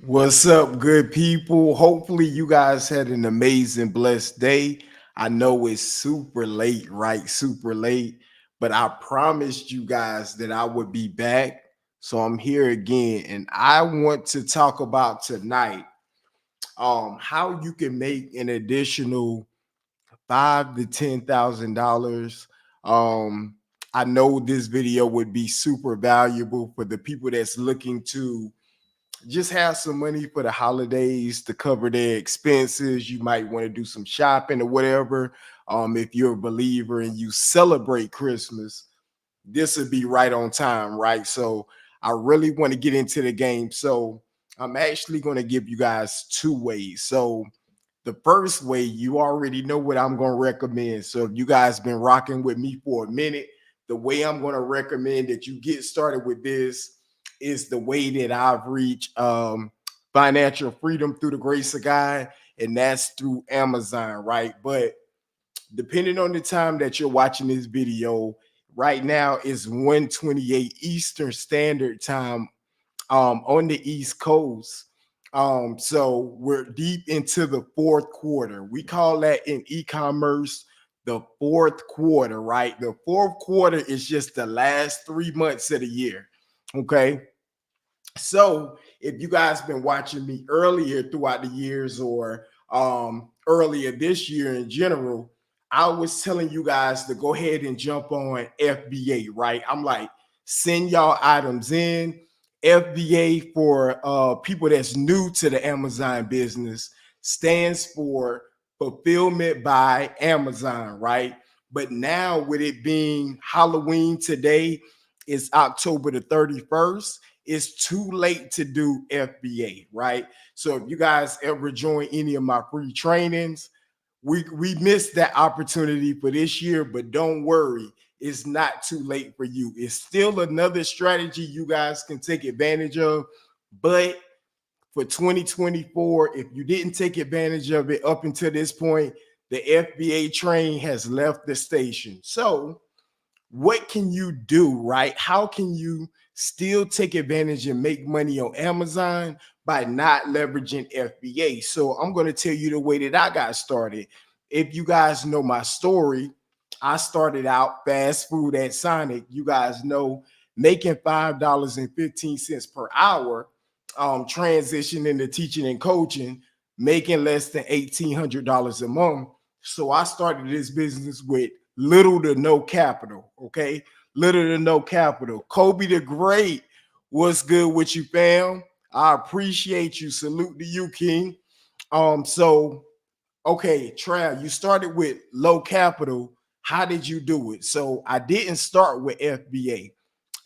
What's up, good people? Hopefully, you guys had an amazing, blessed day. I know it's super late, right? Super late, but I promised you guys that I would be back. So I'm here again, and I want to talk about tonight how you can make an additional $5,000 to $10,000. Um, I know this video would be super valuable for the people that's looking to just have some money for the holidays to cover their expenses. You might want to do some shopping or whatever. If you're a believer and you celebrate Christmas, this would be right on time, right? So I really want to get into the game. So I'm actually going to give you guys two ways. So the first way, you already know what I'm going to recommend. So if you guys been rocking with me for a minute, the way I'm going to recommend that you get started with this is the way that I've reached financial freedom through the grace of God, and that's through Amazon, right? But depending on the time that you're watching this video, right now is 1:28 Eastern Standard Time on the East Coast. So we're deep into the fourth quarter. We call that in e-commerce the fourth quarter, right? The fourth quarter is just the last 3 months of the year. Okay. So if you guys been watching me earlier throughout the years or earlier this year in general, I was telling you guys to go ahead and jump on FBA, right? I'm like, send y'all items in. FBA for people that's new to the Amazon business stands for fulfillment by Amazon, right? But now with it being Halloween today, it's October the 31st. It's too late to do FBA, right? So if you guys ever join any of my free trainings, we missed that opportunity for this year, but don't worry, it's not too late for you. It's still another strategy you guys can take advantage of, but for 2024, if you didn't take advantage of it up until this point, the FBA train has left the station. So what can you do, right? How can you still take advantage and make money on Amazon by not leveraging FBA? So I'm going to tell you the way that I got started. If you guys know my story, I started out fast food at Sonic. You guys know, making $5.15 per hour, transition into teaching and coaching, making less than $1,800 a month. So I started this business with little to no capital. Okay, little to no capital. Kobe the Great, what's good with you, fam? I appreciate you. Salute to you, King. So okay, Trav, you started with low capital. How did you do it? So I didn't start with FBA.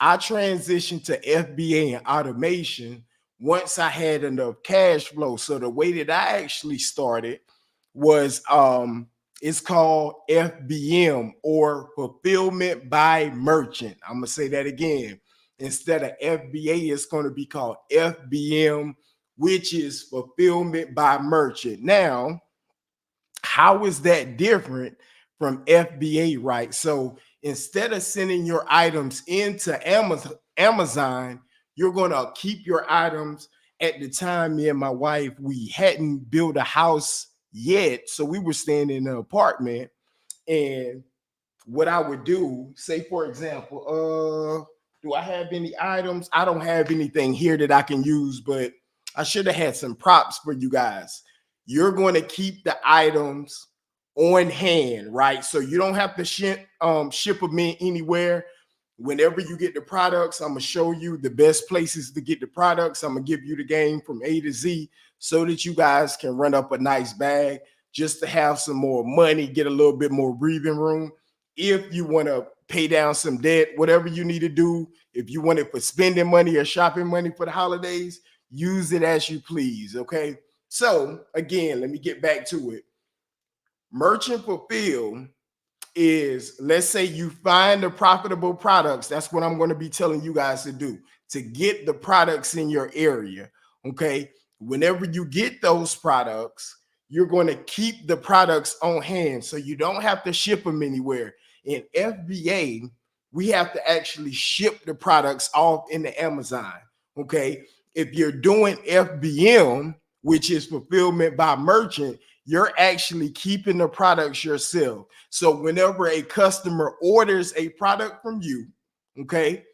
I transitioned to FBA and automation once I had enough cash flow. So the way that I actually started was it's called FBM, or fulfillment by merchant. I'm gonna say that again. Instead of FBA, it's going to be called FBM, which is fulfillment by merchant. Now, how is that different from FBA, right? So instead of sending your items into Amazon, you're going to keep your items. At the time, me and my wife, we hadn't built a house yet. So we were staying in an apartment. And what I would do, say, for example, do I have any items? I don't have anything here that I can use, but I should have had some props for you guys. You're going to keep the items on hand, right? So you don't have to ship them in anywhere. Whenever you get the products, I'm gonna show you the best places to get the products. I'm gonna give you the game from A to Z so that you guys can run up a nice bag just to have some more money, get a little bit more breathing room. If you want to pay down some debt, whatever you need to do, if you want it for spending money or shopping money for the holidays, use it as you please. Okay. So again, let me get back to it. Merchant fulfill is, let's say you find the profitable products. That's what I'm going to be telling you guys to do, to get the products in your area. Okay. Whenever you get those products, you're going to keep the products on hand so you don't have to ship them anywhere. In FBA, we have to actually ship the products off into Amazon. Okay. If you're doing FBM, which is fulfillment by merchant, you're actually keeping the products yourself. So whenever a customer orders a product from you, okay,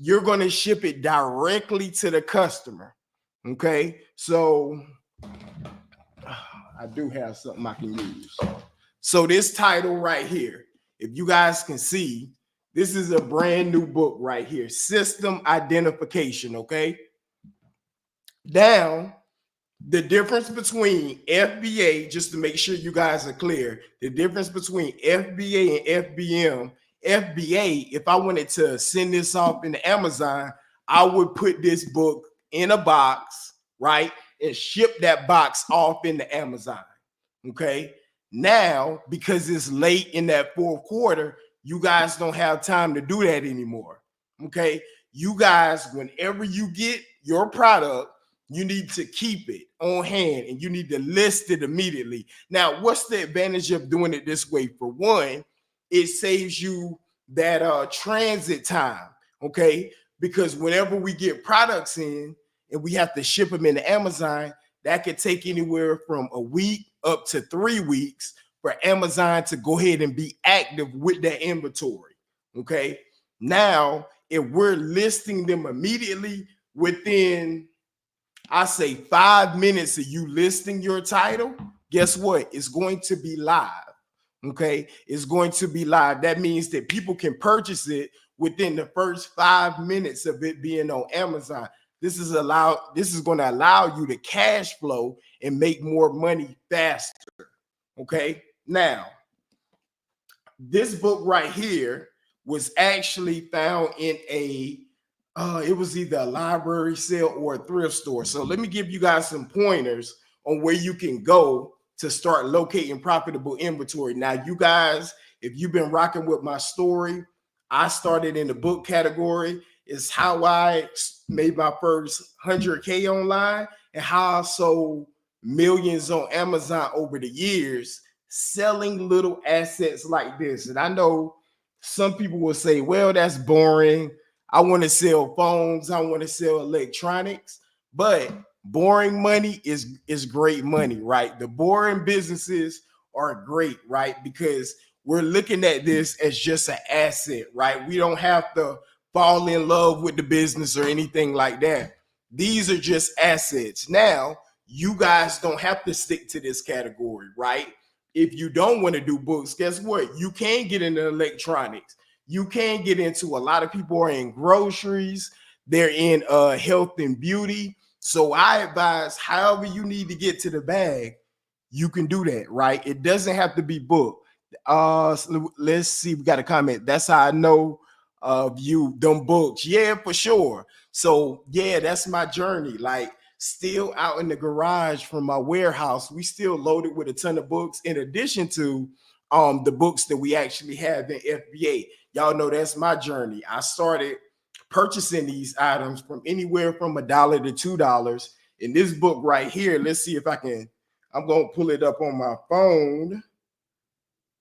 you're going to ship it directly to the customer. Okay, so I do have something I can use. So this title right here, if you guys can see, this is a brand new book right here, System Identification. Okay, now the difference between FBA, just to make sure you guys are clear, the difference between FBA and FBM. FBA, if I wanted to send this off into Amazon, I would put this book in a box, right, and ship that box off into Amazon. Okay, now because it's late in that fourth quarter, you guys don't have time to do that anymore. Okay, you guys, whenever you get your product, you need to keep it on hand and you need to list it immediately. Now, what's the advantage of doing it this way? For one, it saves you that transit time, okay? Because whenever we get products in and we have to ship them into Amazon, that could take anywhere from a week up to 3 weeks for Amazon to go ahead and be active with that inventory, okay? Now, if we're listing them immediately within, I say 5 minutes of you listing your title, guess what? It's going to be live. Okay, it's going to be live. That means that people can purchase it within the first 5 minutes of it being on Amazon. This is going to allow you to cash flow and make more money faster. Okay, now this book right here was actually found in it was either a library sale or a thrift store. So let me give you guys some pointers on where you can go to start locating profitable inventory. Now, you guys, if you've been rocking with my story, I started in the book category. It's how I made my first 100K online and how I sold millions on Amazon over the years, selling little assets like this. And I know some people will say, well, that's boring. I want to sell phones. I want to sell electronics, but boring money is great money, right? The boring businesses are great, right? Because we're looking at this as just an asset, right? We don't have to fall in love with the business or anything like that. These are just assets. Now, you guys don't have to stick to this category, right? If you don't want to do books, guess what? You can get into electronics. You can get into, a lot of people are in groceries, they're in health and beauty. So I advise, however you need to get to the bag, you can do that, right? It doesn't have to be book. So let's see, we got a comment. That's how I know of you, them books. Yeah, for sure. So yeah, that's my journey. Like, still out in the garage from my warehouse, we still loaded with a ton of books in addition to the books that we actually have in FBA. Y'all know that's my journey. I started purchasing these items from anywhere from $1 to $2. In this book right here, let's see if I can, I'm going to pull it up on my phone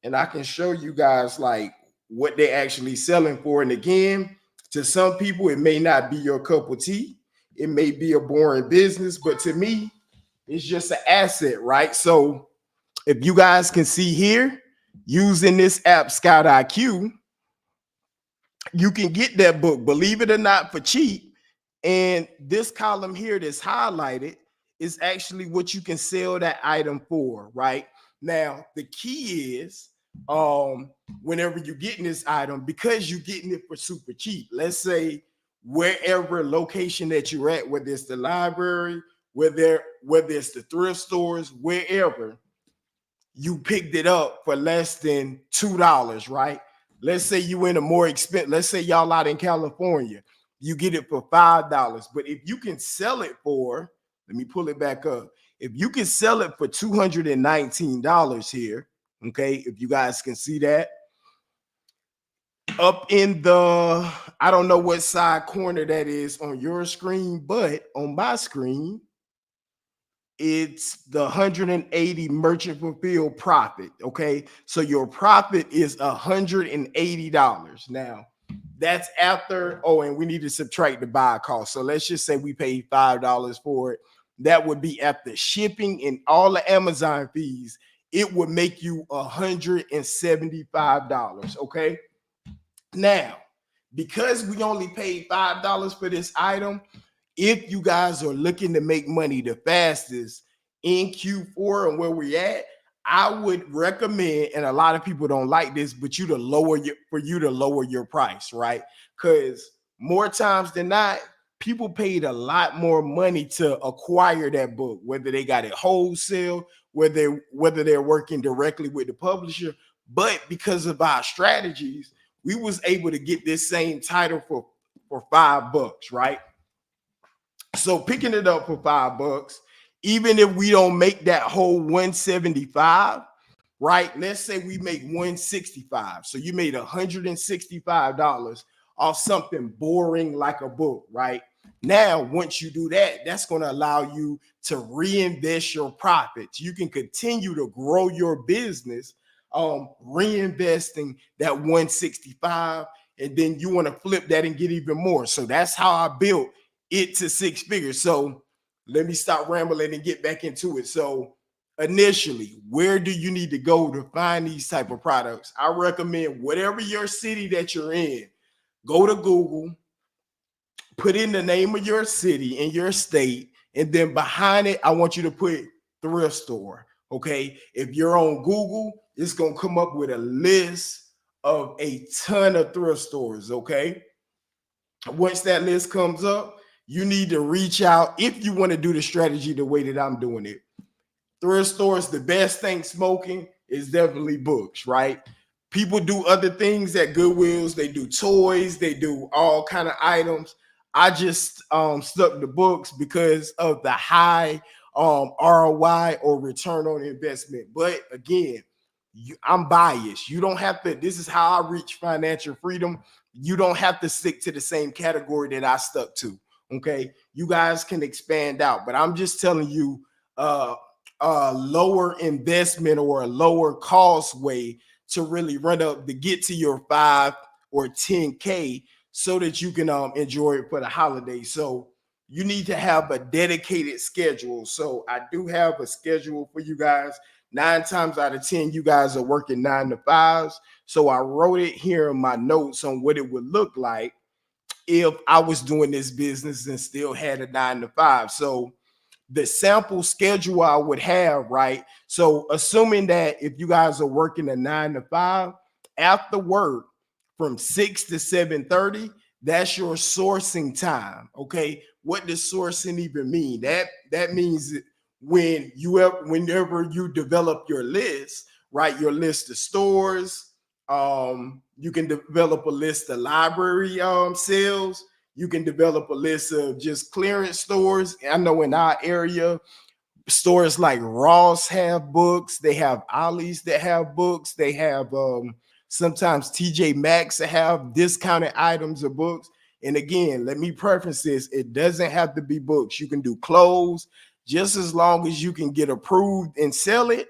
and I can show you guys like what they're actually selling for. And again, to some people, it may not be your cup of tea. It may be a boring business, but to me, it's just an asset, right? So if you guys can see here, using this app, Scout IQ, you can get that book, believe it or not, for cheap. And this column here that's highlighted is actually what you can sell that item for, right? Now, the key is whenever you're getting this item, because you're getting it for super cheap, let's say wherever location that you're at, whether it's the library, whether it's the thrift stores, wherever, you picked it up for less than $2, right? Let's say you in a more expensive, let's say y'all out in California, you get it for $5. But if you can sell it for, let me pull it back up. If you can sell it for $219 here, okay, if you guys can see that, up in the, I don't know what side corner that is on your screen, but on my screen, it's the 180 merchant fulfilled profit. Okay, so your profit is $180. Now, That's after, oh, and we need to subtract the buy cost. So let's just say we paid $5 for it. That would be after shipping and all the Amazon fees. It would make you $175. Okay. Now, because we only paid $5 for this item, if you guys are looking to make money the fastest in Q4 and where we're at, I would recommend, and a lot of people don't like this, but you to lower your price, right? Because more times than not, people paid a lot more money to acquire that book, whether they got it wholesale, whether they're working directly with the publisher. But because of our strategies, we was able to get this same title for $5, right? So picking it up for $5, even if we don't make that whole 175, right? Let's say we make 165. So you made $165 off something boring like a book, right? Now, once you do that, that's going to allow you to reinvest your profits. You can continue to grow your business, reinvesting that 165, and then you want to flip that and get even more. So that's how I built it to 6 figures. So let me stop rambling and get back into it. So initially, where do you need to go to find these type of products? I recommend whatever your city that you're in, go to Google, put in the name of your city and your state, and then behind it, I want you to put thrift store. Okay. If you're on Google, it's going to come up with a list of a ton of thrift stores. Okay. Once that list comes up, you need to reach out if you want to do the strategy the way that I'm doing it. Thrift stores, the best thing smoking is definitely books, right? People do other things at Goodwills. They do toys. They do all kind of items. I just stuck to books because of the high ROI or return on investment. But again, I'm biased. You don't have to. This is how I reach financial freedom. You don't have to stick to the same category that I stuck to. Okay, you guys can expand out, but I'm just telling you a lower investment or a lower cost way to really run up to get to your 5 or 10K so that you can enjoy it for the holidays. So you need to have a dedicated schedule. So I do have a schedule for you guys. 9 times out of 10, you guys are working 9 to 5s. So I wrote it here in my notes on what it would look like if I was doing this business and still had a 9 to 5. So the sample schedule I would have, right? So assuming that if you guys are working a 9 to 5, after work from 6 to 7:30, that's your sourcing time. Okay. What does sourcing even mean? That means whenever you develop your list, right? Your list of stores, you can develop a list of library sales. You can develop a list of just clearance stores. I know in our area, stores like Ross have books. They have Ollie's that have books. They have sometimes TJ Maxx that have discounted items or books. And again, let me preface this. It doesn't have to be books. You can do clothes. Just as long as you can get approved and sell it,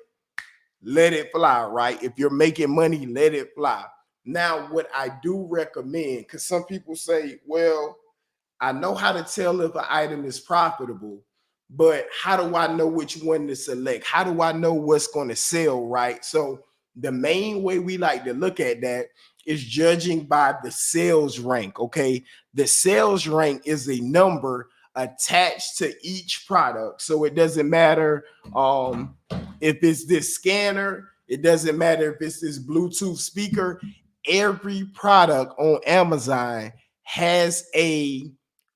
let it fly, right? If you're making money, let it fly. Now, what I do recommend, because some people say, well, I know how to tell if an item is profitable, but how do I know which one to select? How do I know what's going to sell, right? So the main way we like to look at that is judging by the sales rank, okay? The sales rank is a number attached to each product. So it doesn't matter if it's this scanner, it doesn't matter if it's this Bluetooth speaker. Every product on Amazon has a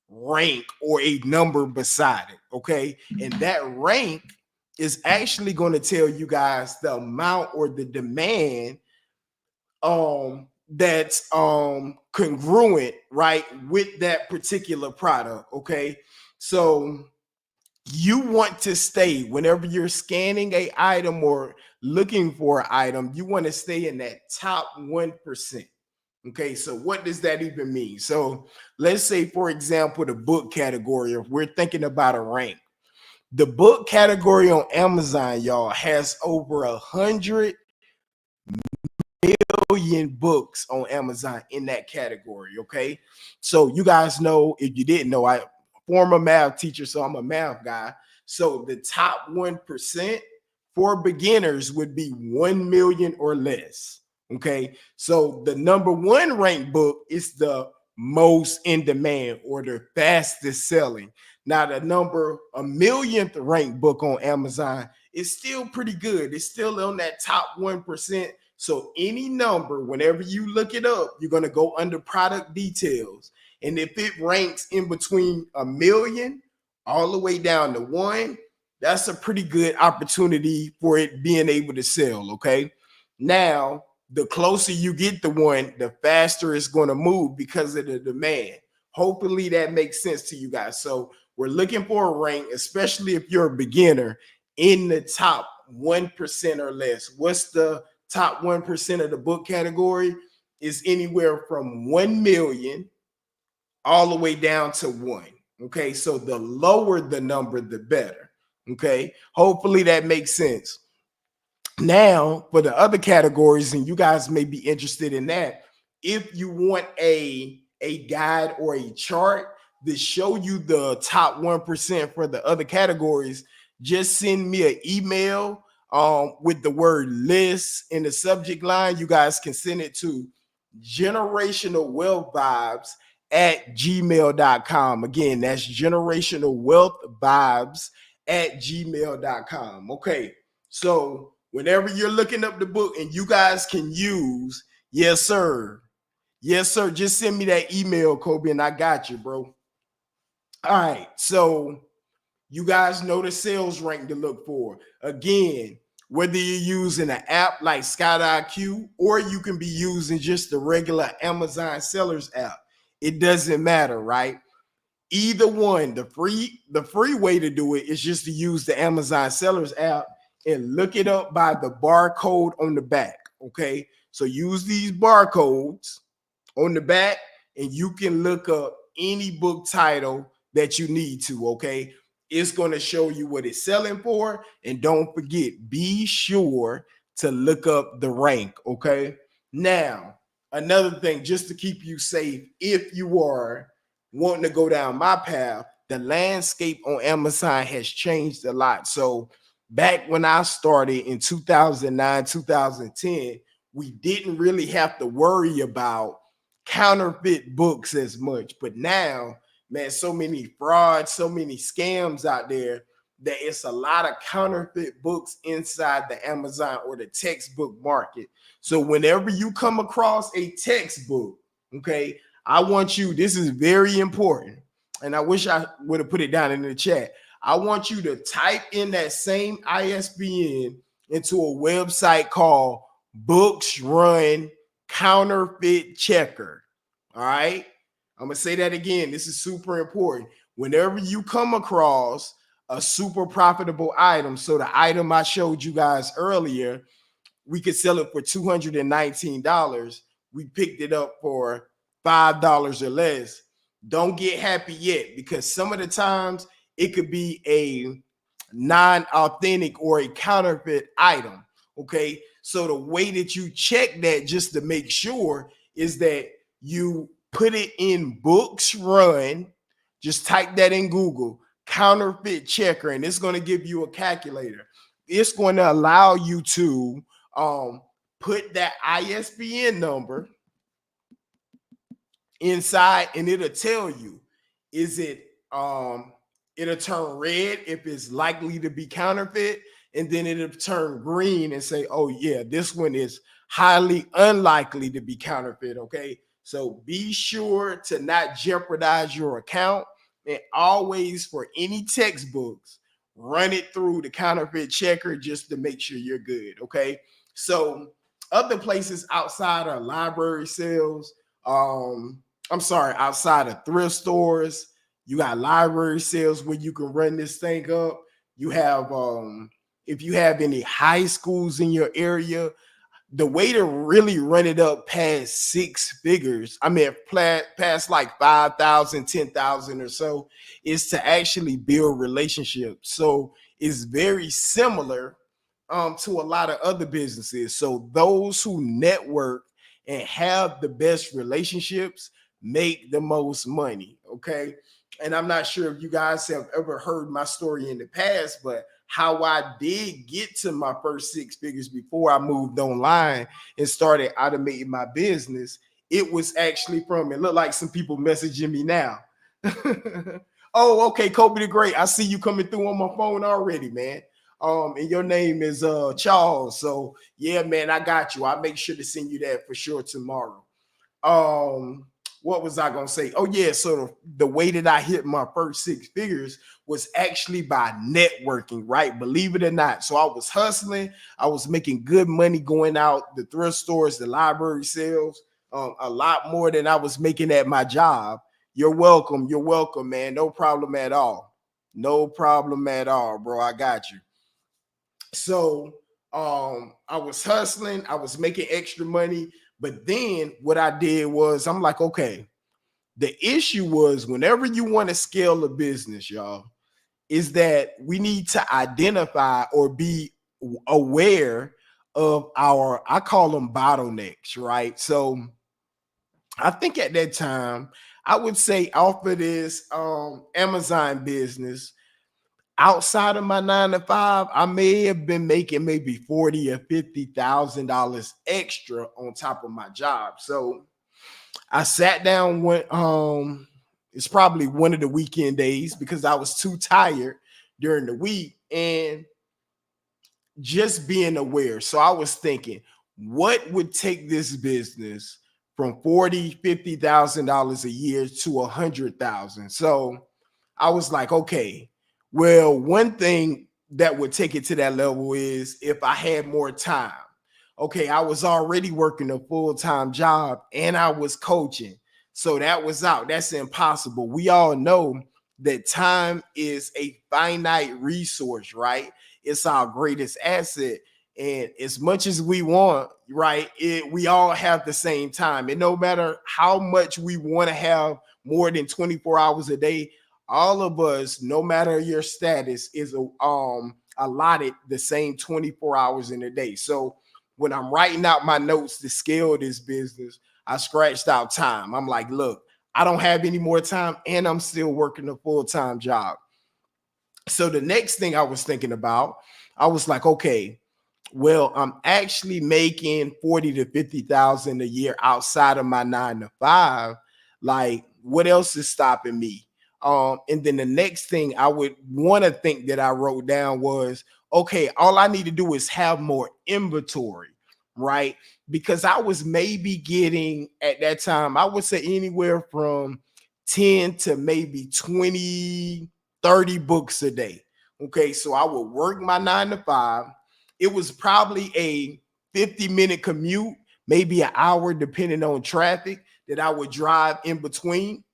rank or a number beside it. Okay. And that rank is actually going to tell you guys the amount or the demand that's congruent, right, with that particular product. Okay. So you want to stay, whenever you're scanning a item or looking for an item, you want to stay in that top 1%. Okay, so what does that even mean? So let's say, for example, the book category, if we're thinking about a rank, the book category on Amazon, y'all, has over 100 million million books on Amazon in that category. Okay. So you guys know, if you didn't know, I former math teacher, so I'm a math guy. So the top 1% for beginners would be 1 million or less. Okay. So the number one ranked book is the most in demand or the fastest selling. Now, a millionth ranked book on Amazon is still pretty good. It's still on that top 1%. So any number, whenever you look it up, you're going to go under product details. And if it ranks in between a million all the way down to one, that's a pretty good opportunity for it being able to sell. Okay. Now, the closer you get to one, the faster it's going to move because of the demand. Hopefully that makes sense to you guys. So we're looking for a rank, especially if you're a beginner, in the top 1% or less. What's the top 1% of the book category? Is anywhere from 1 million all the way down to one. Okay, so the lower the number, the better. Okay, hopefully that makes sense. Now, for the other categories, and you guys may be interested in that, if you want a guide or a chart to show you the top 1% for the other categories, just send me an email with the word list in the subject line. You guys can send it to generationalwealthvibes@gmail.com. Again, that's generationalwealthvibes@gmail.com. Okay, so whenever you're looking up the book, and you guys can use yes sir, just send me that email, Kobe, and I got you, bro. All right, so you guys know the sales rank to look for. Again, whether you're using an app like ScoutIQ or you can be using just the regular Amazon sellers app, it doesn't matter, right? Either one, the free way to do it is just to use the Amazon sellers app and look it up by the barcode on the back. Okay, so use these barcodes on the back and you can look up any book title that you need to. Okay, it's going to show you what it's selling for. And don't forget, be sure to look up the rank. Okay, now another thing, just to keep you safe, if you are wanting to go down my path, the landscape on Amazon has changed a lot. So back when I started in 2009, 2010, we didn't really have to worry about counterfeit books as much. But now, man, so many frauds, so many scams out there that it's a lot of counterfeit books inside the Amazon or the textbook market. So whenever you come across a textbook, okay, I want you, this is very important, and I wish I would have put it down in the chat. I want you to type in that same ISBN into a website called Books Run Counterfeit Checker. All right. I'm going to say that again. This is super important. Whenever you come across a super profitable item, so the item I showed you guys earlier, we could sell it for $219. We picked it up for $5 or less. Don't get happy yet, because some of the times it could be a non-authentic or a counterfeit item. Okay, so the way that you check that, just to make sure, is that you put it in Books Run. Just type that in Google, counterfeit checker, and it's going to give you a calculator. It's going to allow you to put that ISBN number inside, and it'll tell you, is it it'll turn red if it's likely to be counterfeit, and then it'll turn green and say, oh yeah, this one is highly unlikely to be counterfeit. Okay, so be sure to not jeopardize your account, and always, for any textbooks, run it through the counterfeit checker just to make sure you're good. Okay, so other places outside of library sales, outside of thrift stores, you got library sales where you can run this thing up. You have, if you have any high schools in your area, the way to really run it up past six figures, I mean, past like 5,000, 10,000 or so, is to actually build relationships. So it's very similar to a lot of other businesses. So those who network and have the best relationships make the most money. Okay. And I'm not sure if you guys have ever heard my story in the past, but how I did get to my first six figures before I moved online and started automating my business, it was actually from, it looked like some people messaging me now. Oh, okay, Kobe the Great. I see you coming through on my phone already, man. And your name is Charles. So yeah, man, I got you. I'll make sure to send you that for sure tomorrow. Um, what was I gonna say? Oh yeah, so the way that I hit my first six figures was actually by networking, right? Believe it or not. So I was hustling, I was making good money going out the thrift stores, the library sales, a lot more than I was making at my job. You're welcome, man. No problem at all. No problem at all, bro. I got you. So I was hustling, I was making extra money, but then what I did was I'm like, okay, the issue was whenever you want to scale a business, y'all, is that we need to identify or be aware of our, I call them bottlenecks, right? So I think at that time, I would say off of this Amazon business, outside of my 9 to 5, I may have been making maybe 40 or $50,000 extra on top of my job. So I sat down it's probably one of the weekend days because I was too tired during the week and just being aware. So I was thinking, what would take this business from 40, $50,000 a year to 100,000? So I was like, okay, well, one thing that would take it to that level is if I had more time. Okay, I was already working a full-time job and I was coaching. So that was out. That's impossible. We all know that time is a finite resource, right? It's our greatest asset. And as much as we want, right, we all have the same time. And no matter how much we want to have more than 24 hours a day, all of us, no matter your status, is allotted the same 24 hours in a day. So when I'm writing out my notes to scale this business, I scratched out time. I'm like, look, I don't have any more time and I'm still working a full-time job. So the next thing I was thinking about, I was like, okay, well, I'm actually making 40 to 50,000 a year outside of my 9 to 5. Like, what else is stopping me? And then the next thing I would want to think that I wrote down was, okay, all I need to do is have more inventory, right? Because I was maybe getting at that time, I would say anywhere from 10 to maybe 20, 30 books a day. Okay, so I would work my 9 to 5. It was probably a 50-minute commute, maybe an hour, depending on traffic, that I would drive in between.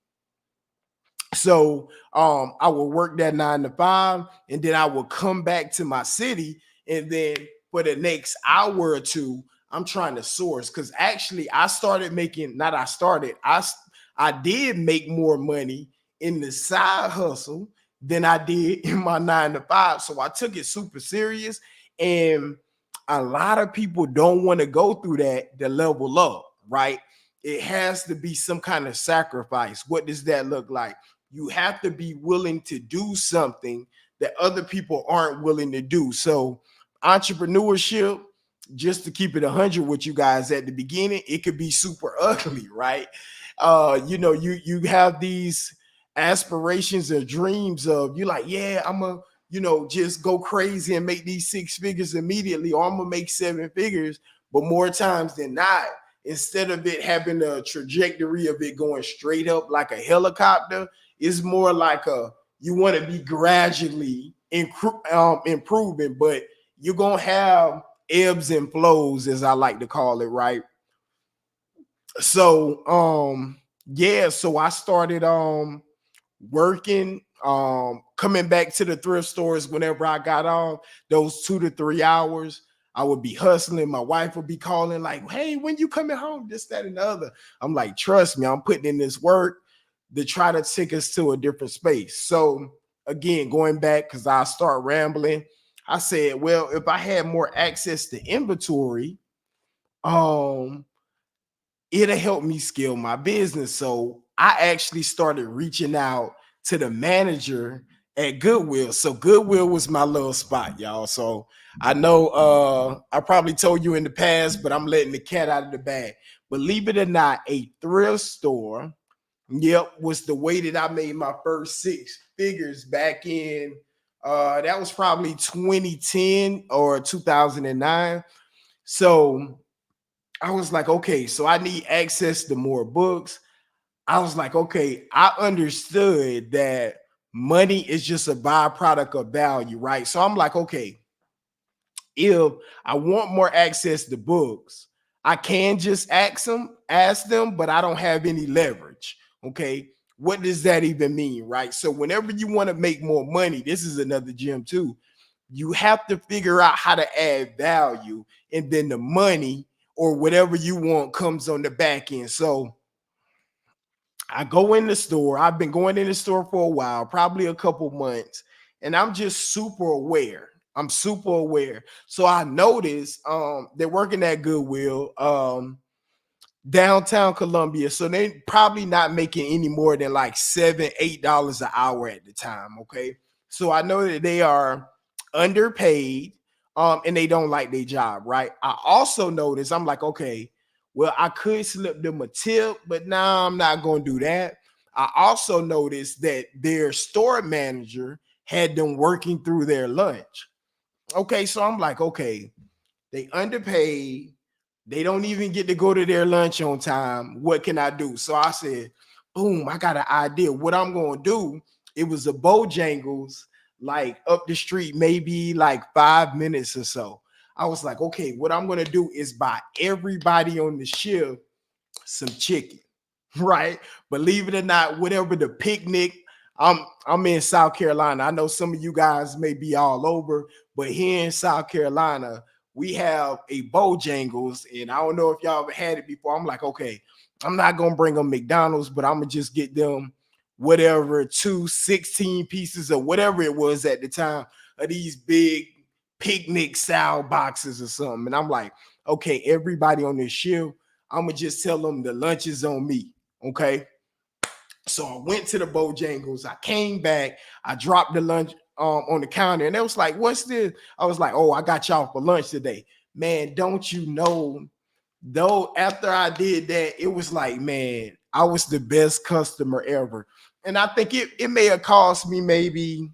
So I would work that 9 to 5, and then I would come back to my city, and then for the next hour or two, I'm trying to source because actually I started making, not I started, I did make more money in the side hustle than I did in my 9 to 5. So I took it super serious, and a lot of people don't want to go through that to level up, right? It has to be some kind of sacrifice. What does that look like? You have to be willing to do something that other people aren't willing to do. So, entrepreneurship, just to keep it 100 with you guys at the beginning, it could be super ugly, right? You have these aspirations or dreams of you like, yeah, I'm a just go crazy and make these six figures immediately, or I'm gonna make seven figures. But more times than not, instead of it having a trajectory of it going straight up like a helicopter, it's more like you want to be gradually improving, but you're gonna have ebbs and flows, as I like to call it, right? So yeah, so I started working, coming back to the thrift stores whenever I got off those 2 to 3 hours. I would be hustling. My wife would be calling, like, hey, when you coming home? This, that, and the other. I'm like, trust me, I'm putting in this work to try to take us to a different space. So again, going back, because I start rambling, I said, well, if I had more access to inventory, um, it'll help me scale my business. So I actually started reaching out to the manager at Goodwill. So Goodwill was my little spot, y'all. So I know I probably told you in the past, but I'm letting the cat out of the bag. Believe it or not, a thrift store, yep, was the way that I made my first six figures back in that was probably 2010 or 2009. So I was like, okay, so I need access to more books. I was like, okay, I understood that money is just a byproduct of value, right? So I'm like, okay, if I want more access to books, I can just ask them, but I don't have any leverage. Okay. What does that even mean? Right. So whenever you want to make more money, this is another gem too. You have to figure out how to add value, and then the money or whatever you want comes on the back end. So I go in the store. I've been going in the store for a while, probably a couple months, and I'm just super aware. I'm super aware. So I noticed they're working at Goodwill, downtown Columbia. So they probably not making any more than like $7, $8 an hour at the time. Okay. So I know that they are underpaid and they don't like their job, right? I also noticed, I'm like, okay, well, I could slip them a tip, but now I'm not going to do that. I also noticed that their store manager had them working through their lunch. Okay, so I'm like, okay, they underpaid. They don't even get to go to their lunch on time. What can I do? So I said, boom, I got an idea. What I'm going to do, it was a Bojangles like up the street, maybe like 5 minutes or so. I was like, okay, what I'm going to do is buy everybody on the shift some chicken, right? Believe it or not, whatever the picnic, I'm in South Carolina. I know some of you guys may be all over, but here in South Carolina, we have a Bojangles, and I don't know if y'all ever had it before. I'm like, okay, I'm not gonna bring them McDonald's, but I'm gonna just get them whatever 2 16 pieces or whatever it was at the time of these big picnic style boxes or something. And I'm like, okay, everybody on this shift, I'm gonna just tell them the lunch is on me. Okay. So I went to the Bojangles. I came back. I dropped the lunch on the counter, and they was like, "What's this?" I was like, "Oh, I got y'all for lunch today." Man, don't you know? Though after I did that, it was like, man, I was the best customer ever. And I think it may have cost me maybe,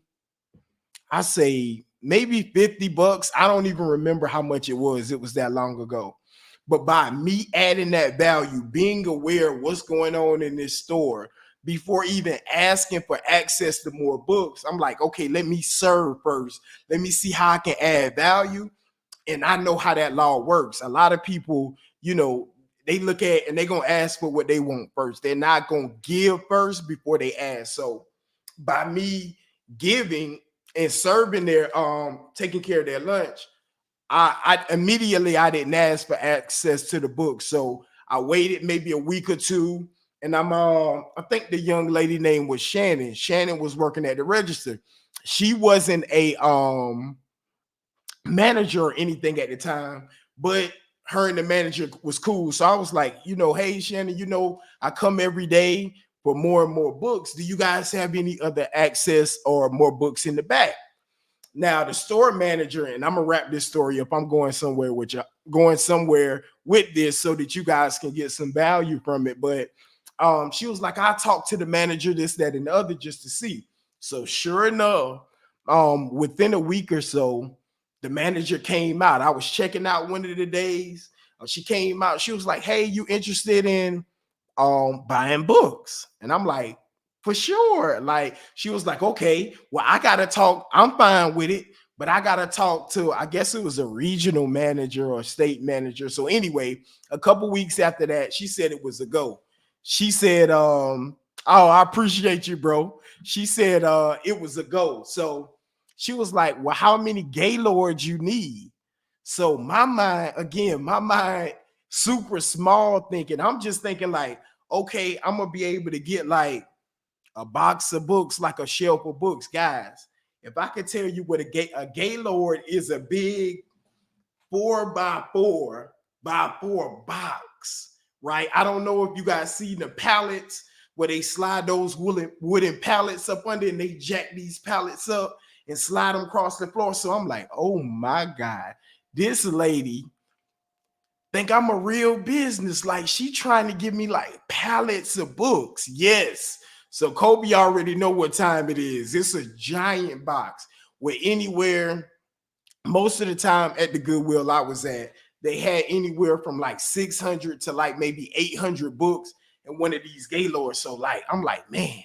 I say maybe 50 bucks. I don't even remember how much it was. It was that long ago. But by me adding that value, being aware of what's going on in this store before even asking for access to more books, I'm like, okay, let me serve first. Let me see how I can add value. And I know how that law works. A lot of people, they look at and they're going to ask for what they want first. They're not going to give first before they ask. So by me giving and serving their taking care of their lunch, I immediately I didn't ask for access to the book. So I waited maybe a week or two, and I think the young lady name was Shannon. Shannon was working at the register. She wasn't a manager or anything at the time, but her and the manager was cool. So I was like, hey Shannon, I come every day for more and more books. Do you guys have any other access or more books in the back? Now the store manager, and I'm gonna wrap this story up. I'm going somewhere with you, going somewhere with this so that you guys can get some value from it. But she was like, I talked to the manager, this, that, and the other, just to see. So sure enough, within a week or so, the manager came out. I was checking out one of the days. She came out. She was like, "Hey, you interested in buying books?" And I'm like, "For sure." Like, she was like, "Okay, well, I gotta talk. I'm fine with it, but I gotta talk to, I guess it was a regional manager or state manager." So anyway, a couple weeks after that, she said it was a go. She said, "Oh, I appreciate you, bro." She said, "It was a go." So she was like, "Well, how many Gaylords you need?" So my mind, super small thinking. I'm just thinking like, okay, I'm gonna be able to get like a box of books, like a shelf of books, guys. If I could tell you what a Gaylord is, a big 4x4 by 4 box right? I don't know if you guys see the pallets where they slide those wooden pallets up under and they jack these pallets up and slide them across the floor. So I'm like, oh my God, this lady think I'm a real business. Like she trying to give me like pallets of books. Yes. So Kobe already know what time it is. It's a giant box where anywhere, most of the time at the Goodwill I was at, they had anywhere from like 600 to like maybe 800 books in one of these Gaylords. So like, I'm like, man,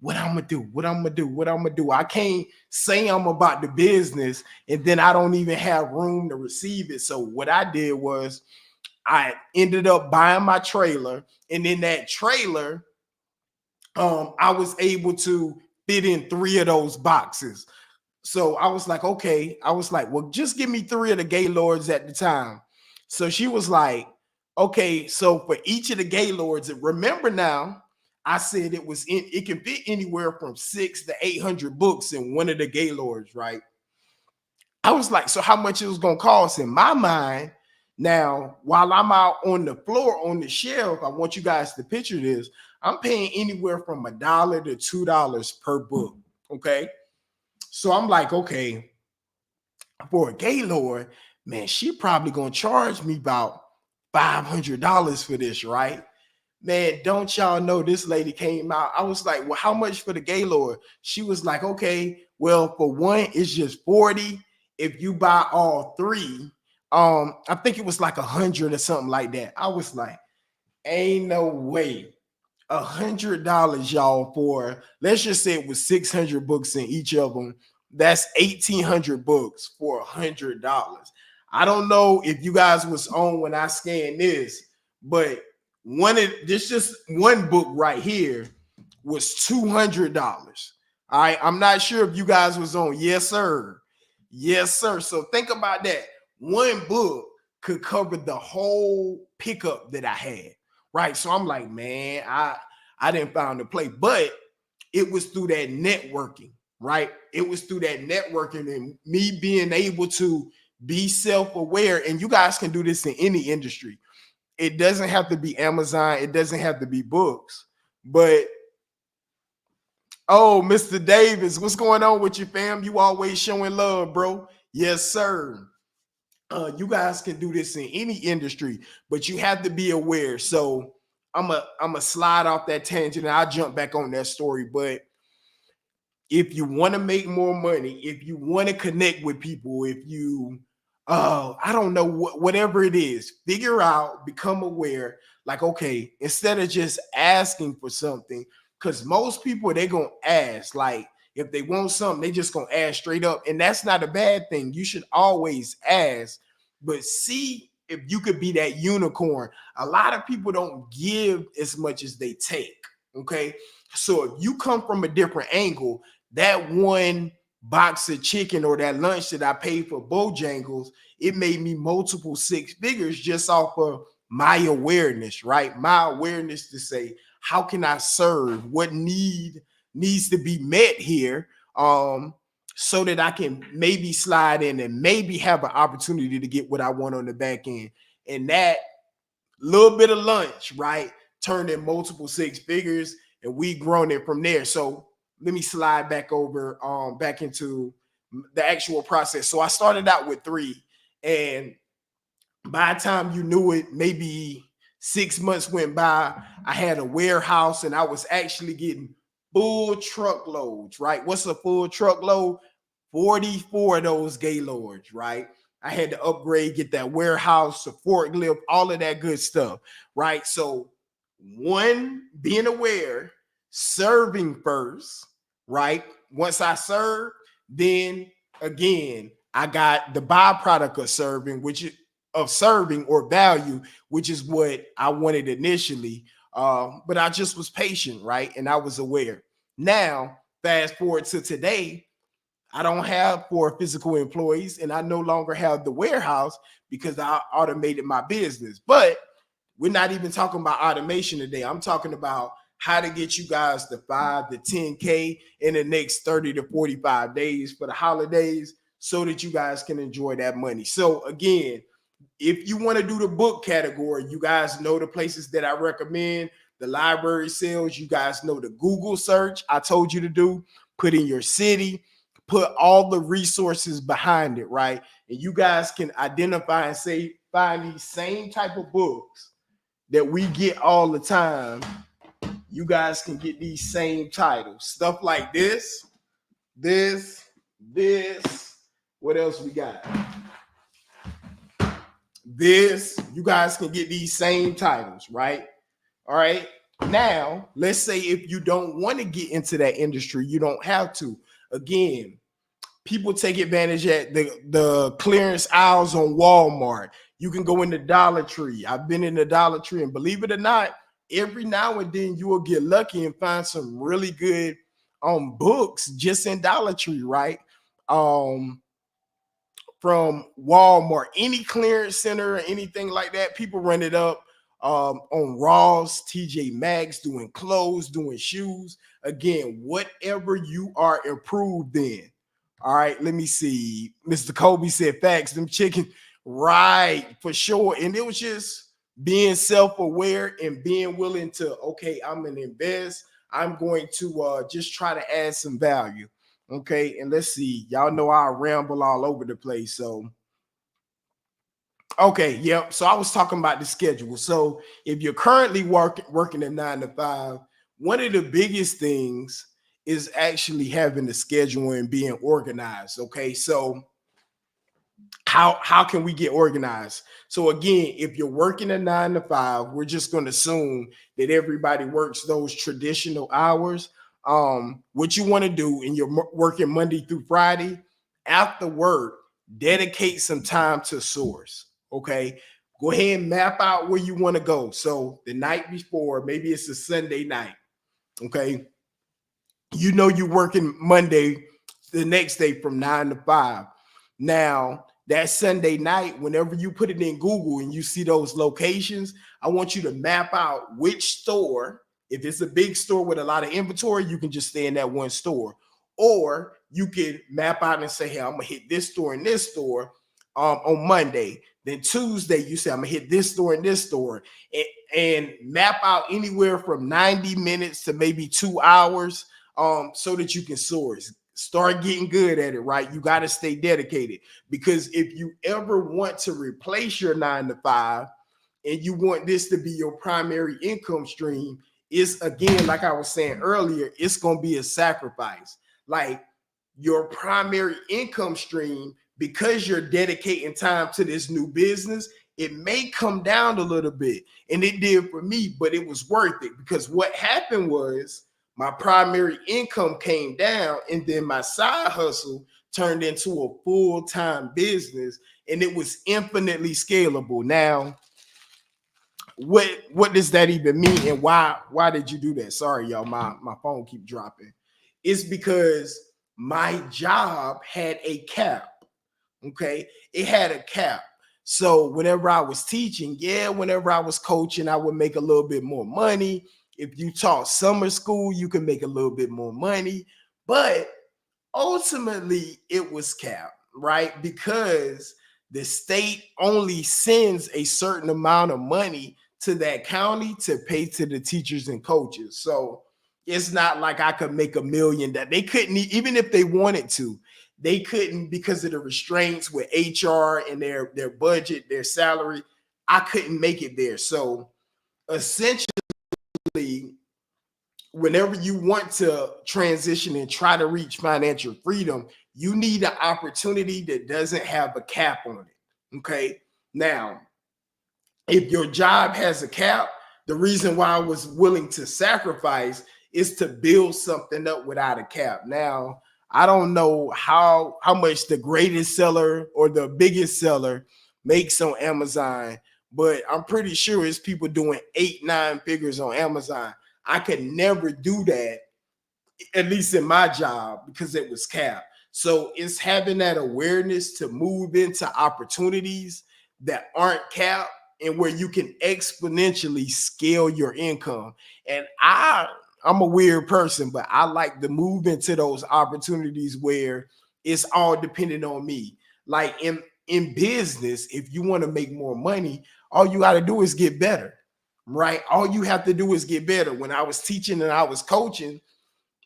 what I'm gonna do, what I'm gonna do, what I'm gonna do. I can't say I'm about the business and then I don't even have room to receive it. So what I did was I ended up buying my trailer, and in that trailer, I was able to fit in 3 of those boxes. So I was like, okay, I was like, well, just give me 3 of the Gaylords at the time. So she was like, okay, so for each of the Gaylords, remember now, I said it can fit anywhere from 6 to 800 books in one of the Gaylords, right? I was like, so how much it was gonna cost in my mind? Now, while I'm out on the floor on the shelf, I want you guys to picture this. I'm paying anywhere from $1 to $2 per book. Okay. So I'm like, okay, for a Gaylord, man, she probably gonna charge me about $500 for this, right? Man, don't y'all know this lady came out? I was like, well, how much for the Gaylord? She was like, okay, well, for one, it's just 40. If you buy all 3, I think it was like 100 or something like that. I was like, ain't no way. $100, y'all, for let's just say it was 600 books in each of them. That's 1,800 books for $100. I don't know if you guys was on when I scanned this, but just one book right here was $200. All right, I'm not sure if you guys was on. Yes, sir. Yes, sir. So think about that. One book could cover the whole pickup that I had. Right. So I'm like, man, I didn't find a play, but it was through that networking, right? It was through that networking and me being able to be self-aware. And you guys can do this in any industry. It doesn't have to be Amazon, it doesn't have to be books, but oh, Mr. Davis, what's going on with you, fam? You always showing love, bro. Yes, sir. You guys can do this in any industry, but you have to be aware. So I'm a slide off that tangent and I'll jump back on that story. But if you want to make more money, if you want to connect with people, if you I don't know, whatever it is, figure out, become aware, like, okay, instead of just asking for something, because most people they're gonna ask, like if they want something, they just gonna ask straight up, and that's not a bad thing. You should always ask, but see if you could be that unicorn. A lot of people don't give as much as they take. Okay, so if you come from a different angle, that one box of chicken or that lunch that I paid for Bojangles, it made me multiple 6 figures just off of my awareness, right? My awareness to say, how can I serve? What needs to be met here? So that I can maybe slide in and maybe have an opportunity to get what I want on the back end. And that little bit of lunch, right, turned in multiple 6 figures, and we grown it from there. So let me slide back over back into the actual process. So I started out with 3, and by the time you knew it, maybe 6 months went by. I had a warehouse and I was actually getting full truckloads, right? What's a full truckload? 44 of those Gaylords, right? I had to upgrade, get that warehouse, a forklift, all of that good stuff, right? So, one, being aware, serving first, right? Once I serve, then again, I got the byproduct of serving, serving or value, which is what I wanted initially. But I just was patient, right? And I was aware. Now, fast forward to today, I don't have 4 physical employees and I no longer have the warehouse because I automated my business. But we're not even talking about automation today. I'm talking about how to get you guys to 5 to 10K in the next 30 to 45 days for the holidays so that you guys can enjoy that money. So again, if you want to do the book category, you guys know the places that I recommend. The library sales, you guys know the Google search I told you to do. Put in your city, put all the resources behind it, right? And you guys can identify and say, find these same type of books that we get all the time. You guys can get these same titles, stuff like this. What else we got? This, you guys can get these same titles, right? All right. Now, let's say if you don't want to get into that industry, you don't have to. Again, people take advantage at the clearance aisles on Walmart. You can go into Dollar Tree. I've been in the Dollar Tree, and believe it or not, every now and then you will get lucky and find some really good books just in Dollar Tree, right? From Walmart, any clearance center or anything like that, people run it up on Ross, TJ Maxx, doing clothes, doing shoes. Again, whatever you are improved in. All right, let me see. Mr. Kobe said facts, them chicken, right, for sure. And it was just being self-aware and being willing to, okay, I'm gonna invest. I'm going to just try to add some value. Okay, and let's see. Y'all know I ramble all over the place. So, okay, yep. So I was talking about the schedule. So if you're currently working a 9 to 5, one of the biggest things is actually having the schedule and being organized. Okay, so how can we get organized? So again, if you're working a 9 to 5, we're just going to assume that everybody works those traditional hours. What you want to do, and you're working Monday through Friday, after work, dedicate some time to source. Okay, go ahead and map out where you want to go. So the night before, maybe it's a Sunday night. Okay, you know you're working Monday the next day from 9 to 5. Now that Sunday night, whenever you put it in Google and you see those locations, I want you to map out which store. If it's a big store with a lot of inventory, you can just stay in that one store. Or you can map out and say, hey, I'm gonna hit this store and this store on Monday. Then Tuesday, you say, I'm gonna hit this store and this store, and map out anywhere from 90 minutes to maybe 2 hours so that you can source. Start getting good at it, right? You got to stay dedicated, because if you ever want to replace your 9 to 5 and you want this to be your primary income stream, it's, again, like I was saying earlier, it's going to be a sacrifice. Like your primary income stream, because you're dedicating time to this new business, it may come down a little bit. And it did for me, but it was worth it, because what happened was my primary income came down, and then my side hustle turned into a full-time business, and it was infinitely scalable. Now, what does that even mean, and why did you do that? Sorry, y'all, my phone keep dropping. It's because my job had a cap. Okay, it had a cap. So whenever I was teaching, whenever I was coaching, I would make a little bit more money. If you taught summer school, you can make a little bit more money, but ultimately it was capped, right? Because the state only sends a certain amount of money to that county to pay to the teachers and coaches. So it's not like I could make $1 million. That they couldn't, even if they wanted to, they couldn't, because of the restraints with HR and their budget, their salary. I couldn't make it there. So essentially, whenever you want to transition and try to reach financial freedom, you need an opportunity that doesn't have a cap on it. Okay. Now, if your job has a cap, the reason why I was willing to sacrifice is to build something up without a cap. Now, I don't know how much the greatest seller or the biggest seller makes on Amazon, but I'm pretty sure it's people doing 8-9 figures on Amazon. I could never do that, at least in my job, because it was capped. So it's having that awareness to move into opportunities that aren't capped and where you can exponentially scale your income. And I'm a weird person, but I like to move into those opportunities where it's all dependent on me. Like in in business, if you want to make more money, all you got to do is get better, right? All you have to do is get better. When I was teaching and I was coaching,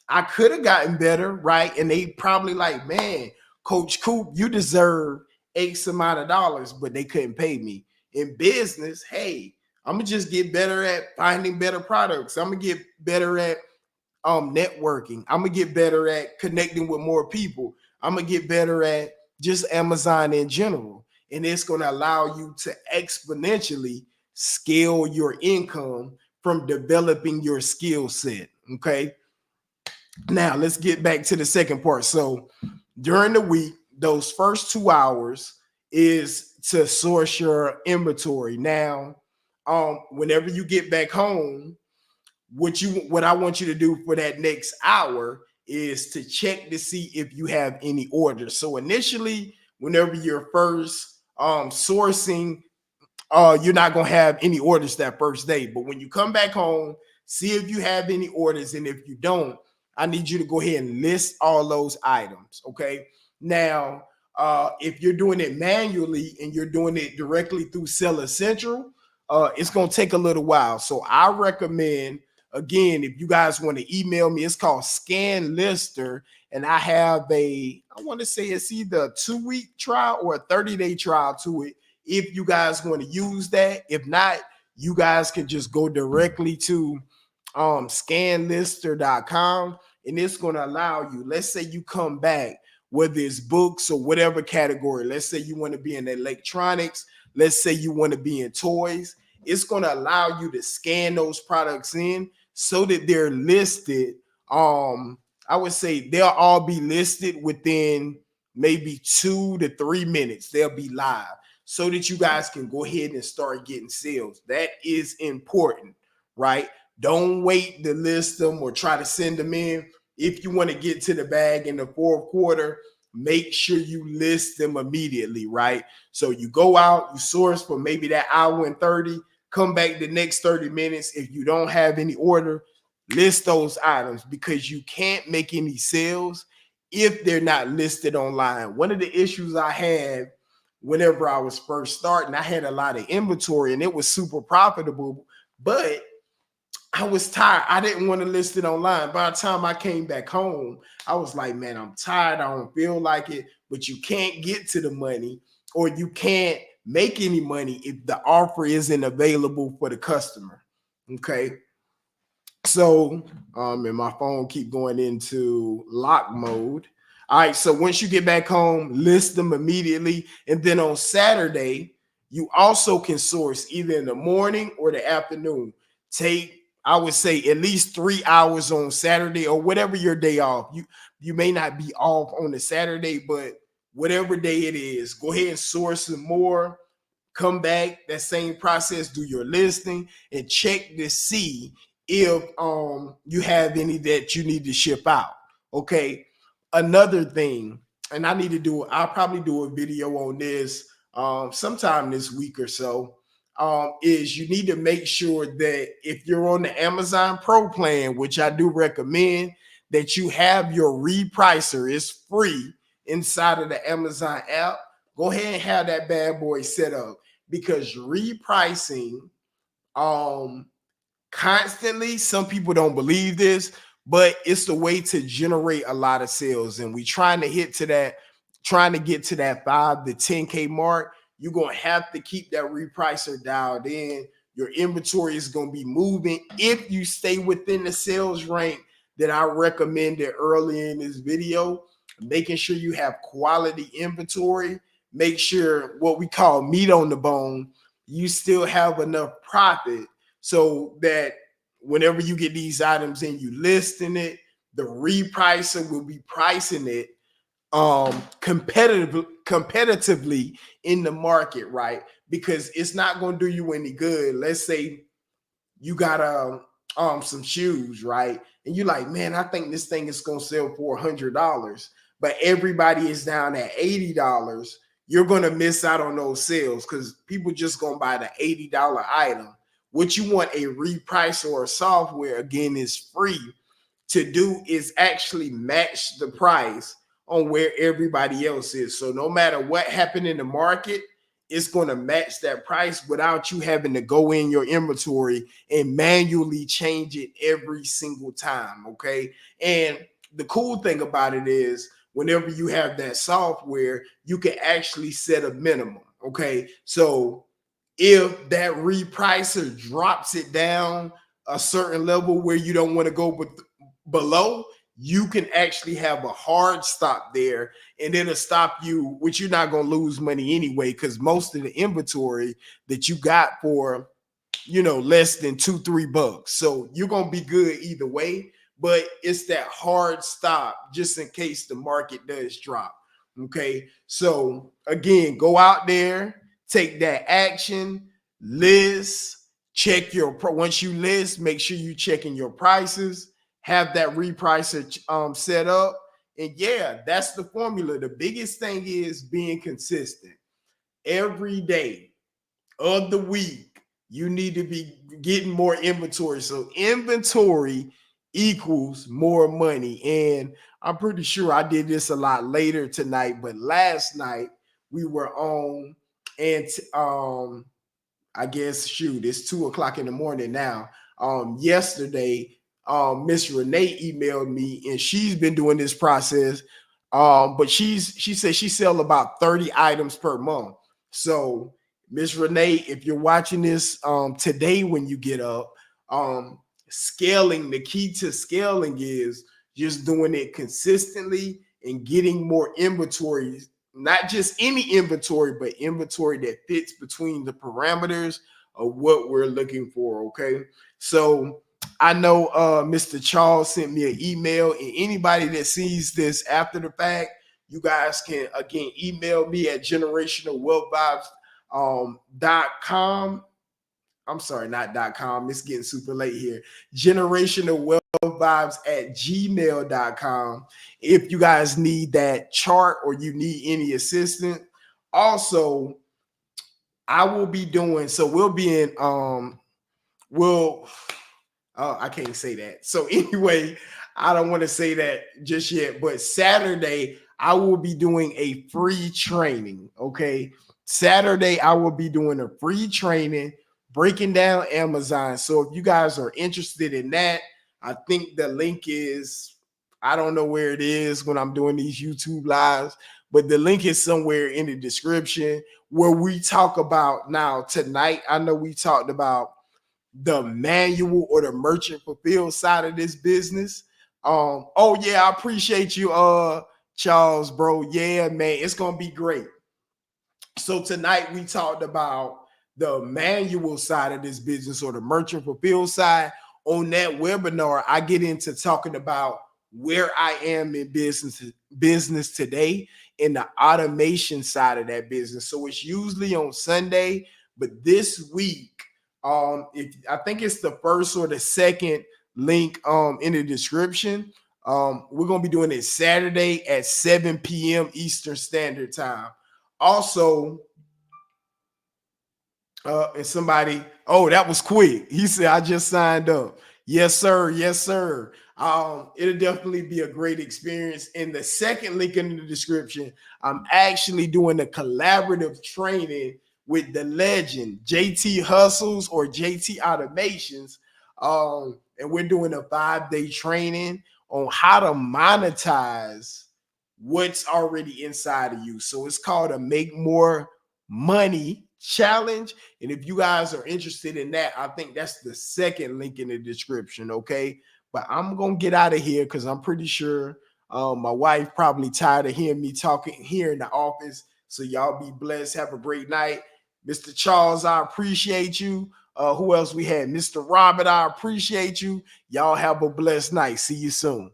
I could have gotten better, right? And they probably like, man, Coach Coop, you deserve X amount of dollars, but they couldn't pay me. In business, hey, I'm gonna just get better at finding better products. I'm gonna get better at networking. I'm gonna get better at connecting with more people. I'm gonna get better at just Amazon in general. And it's gonna allow you to exponentially scale your income from developing your skill set. Okay. Now let's get back to the second part. So during the week, those first 2 hours is to source your inventory. Now, whenever you get back home, what I want you to do for that next hour is to check to see if you have any orders. So initially, whenever you're first sourcing, you're not gonna have any orders that first day. But when you come back home, see if you have any orders, and if you don't, I need you to go ahead and list all those items. Okay. Now, if you're doing it manually and you're doing it directly through Seller Central, it's gonna take a little while. So I recommend, again, if you guys want to email me, it's called Scan Lister, and I have I want to say it's either a 2-week trial or a 30-day trial to it. If you guys want to use that, if not, you guys can just go directly to scanlister.com, and it's going to allow you, let's say you come back, whether it's books or whatever category, let's say you want to be in electronics, let's say you want to be in toys, it's going to allow you to scan those products in so that they're listed. I would say they'll all be listed within maybe 2 to 3 minutes. They'll be live so that you guys can go ahead and start getting sales. That is important, right? Don't wait to list them or try to send them in. If you want to get to the bag in the fourth quarter, make sure you list them immediately, right? So you go out, you source for maybe that hour and 30, come back the next 30 minutes. If you don't have any order, list those items, because you can't make any sales if they're not listed online. One of the issues I had whenever I was first starting, I had a lot of inventory and it was super profitable, but I was tired. I didn't want to list it online. By the time I came back home, I was like, man, I'm tired. I don't feel like it. But you can't get to the money, or you can't make any money if the offer isn't available for the customer. Okay. So, and my phone keep going into lock mode. All right. So once you get back home, list them immediately. And then on Saturday, you also can source either in the morning or the afternoon. Take, I would say, at least 3 hours on Saturday or whatever your day off. You may not be off on the Saturday, but whatever day it is, go ahead and source some more. Come back, that same process, do your listing and check to see if you have any that you need to ship out. Okay. Another thing, and I'll probably do a video on this sometime this week or so, is you need to make sure that if you're on the Amazon Pro plan, which I do recommend, that you have your repricer. It's free inside of the Amazon app. Go ahead and have that bad boy set up, because repricing constantly, some people don't believe this, but it's the way to generate a lot of sales. And we trying to get to that 5 to 10K mark. You're going to have to keep that repricer dialed in. Your inventory is going to be moving if you stay within the sales rank that I recommended earlier in this video. Making sure you have quality inventory. Make sure, what we call meat on the bone, you still have enough profit so that whenever you get these items and you listing it, the repricer will be pricing it competitively in the market, right? Because it's not going to do you any good. Let's say you got some shoes, right? And you're like, man, I think this thing is going to sell for $100, but everybody is down at $80. You're going to miss out on those sales because people just going to buy the $80 item. What you want a repricer or software, again, is free to do, is actually match the price on where everybody else is. So no matter what happened in the market, it's going to match that price without you having to go in your inventory and manually change it every single time. Okay. And the cool thing about it is whenever you have that software, you can actually set a minimum. Okay. So if that repricer drops it down a certain level where you don't want to go below, you can actually have a hard stop there, and it'll stop you, which you're not going to lose money anyway, because most of the inventory that you got for, less than $2-3. So you're going to be good either way, but it's that hard stop just in case the market does drop. Okay. So again, go out there, take that action, list, check once you list, make sure you checking your prices, have that repricer set up. And yeah, that's the formula. The biggest thing is being consistent. Every day of the week, you need to be getting more inventory. So inventory equals more money. And I'm pretty sure I did this a lot later tonight, but last night we were on, and I guess it's 2 o'clock in the morning now. Yesterday, Miss Renee emailed me, and she's been doing this process. But she said she sell about 30 items per month. So Miss Renee, if you're watching this today when you get up, scaling, the key to scaling is just doing it consistently and getting more inventory, not just any inventory, but inventory that fits between the parameters of what we're looking for. Okay. So I know Mr. Charles sent me an email, and anybody that sees this after the fact, you guys can again email me at generationalwealthvibes.com. I'm sorry, not .com. It's getting super late here. generationalwealthvibes@gmail.com. If you guys need that chart or you need any assistance. Also, I will be doing, so we'll be in, I can't say that. So anyway, I don't want to say that just yet, but Saturday, I will be doing a free training. Okay. Saturday, I will be doing a free training breaking down Amazon. So if you guys are interested in that, I think the link is, I don't know where it is when I'm doing these YouTube lives, but the link is somewhere in the description where we talk about, now tonight, I know we talked about the manual or the merchant fulfilled side of this business. Oh yeah, I appreciate you, Charles, bro. Yeah, man, it's gonna be great. So tonight we talked about the manual side of this business or the merchant fulfilled side. On that webinar, I get into talking about where I am in business today in the automation side of that business. So it's usually on Sunday, but this week, if I think it's the first or the second link in the description. We're gonna be doing it Saturday at 7 p.m. Eastern Standard Time. Also, and somebody, oh, that was quick. He said, I just signed up. Yes, sir. Yes, sir. It'll definitely be a great experience. In the second link in the description, I'm actually doing a collaborative training with the legend JT Hustles or JT Automations. And we're doing a 5-day training on how to monetize what's already inside of you. So it's called a Make More Money Challenge. And if you guys are interested in that, I think that's the second link in the description. Okay. But I'm going to get out of here because I'm pretty sure my wife probably tired of hearing me talking here in the office. So y'all be blessed. Have a great night. Mr. Charles, I appreciate you. Who else we had? Mr. Robert, I appreciate you. Y'all have a blessed night. See you soon.